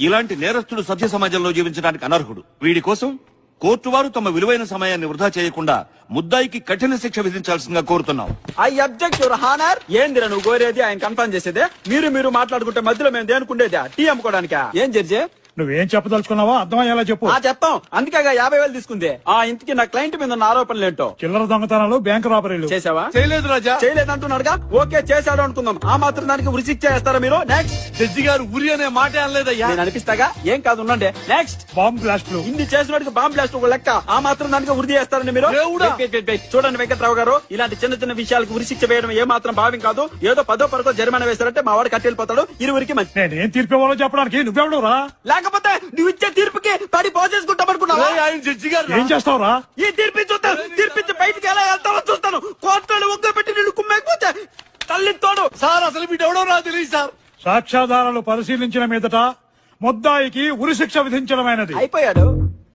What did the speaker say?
ఇలాంటి నేరస్తుడు సభ్య సమాజంలో జీవించడానికి అనర్హుడు. వీడి కోసం కోర్టు వారు తమ విలువైన సమయాన్ని వృధా చేయకుండా ముద్దాయికి కఠిన శిక్ష విధించాల్సిందిగా కోరుతున్నాం. I object your honour. ఏందిరా నువ్వు కోరేది? ఆయన కన్ఫర్మ్ చేసేదే. మీరు మాట్లాడుకుంటే మధ్యలో మేము దేనుకుండేదా? టీ అమ్ముకోవడానికా? ఏం జడ్జి నువ్వేం చెప్పదలుచుకున్నావా అర్థమయ్యేలా చెప్పు. చెప్తాం. అందుకేగా 50,000 తీసుకుంది. ఇంతకి నా క్లయింట్ మీద ఉన్న ఆరోపణలు ఏంటో? చిల్లర దొంగతనాలు, బ్యాంకు రాబరీలు చేసావా? చేయలేదు రాజా. చేయలేదంటున్నాడుగా. ఓకే, చేశాడు అనుకుందాం. ఆ మాత్రం దానికి ఉరి శిక్ష చేస్తారా మీరు? నెక్స్ట్. జడ్జి గారు ఉరి అనే మాట అనలేదయ్యా. నేను అనిపిస్తాగా. ఏం కాదు, ఉండండి. నెక్స్ట్. బాంబ్ బ్లాస్ట్లు. ఇన్ని చేసినోడికి బాంబ్ బ్లాస్ట్ ఒక లెక్క. ఆ మాత్రం దానికి ఉరి చేస్తారండి మీరు? దేవుడా. వెయిట్. చూడండి వెంకట్రావు గారు, ఇలాంటి చిన్న చిన్న విషయాలకు ఉరి శిక్ష వేయడం ఏ మాత్రం భావ్యం కాదు. ఏదో 10వ పరకో జరిమానా వేశారంటే మా వాడు కట్టెళ్ళిపోతాడు. ఇరువురికి మంచి. నేనేం తీర్పు ఇవ్వాలో చెప్పడానికి నువ్వెవడు రా? లేకపోతే నువ్వు ఇచ్చే తీర్పుకి పడి పోసేసుకుంటామనుకున్నావా? ఆయన జడ్జి గారు ఏం చేస్తావురా? ఈ తీర్పు చూస్తాను. తీర్పిచ్చి బయటికి ఎలా వెళ్తావో చూస్తాను. కోర్టులో ఒక్క పెట్టి నిన్ను కుమ్మేకపోతే తల్లి తోడు. సార్ అసలు వీడెవడో నాకు తెలియదు సార్. సాక్ష్యాధారాలు పరిశీలించిన మీదట ముద్దాయికి ఉరి శిక్ష విధించడమైనది. అయిపోయాడు.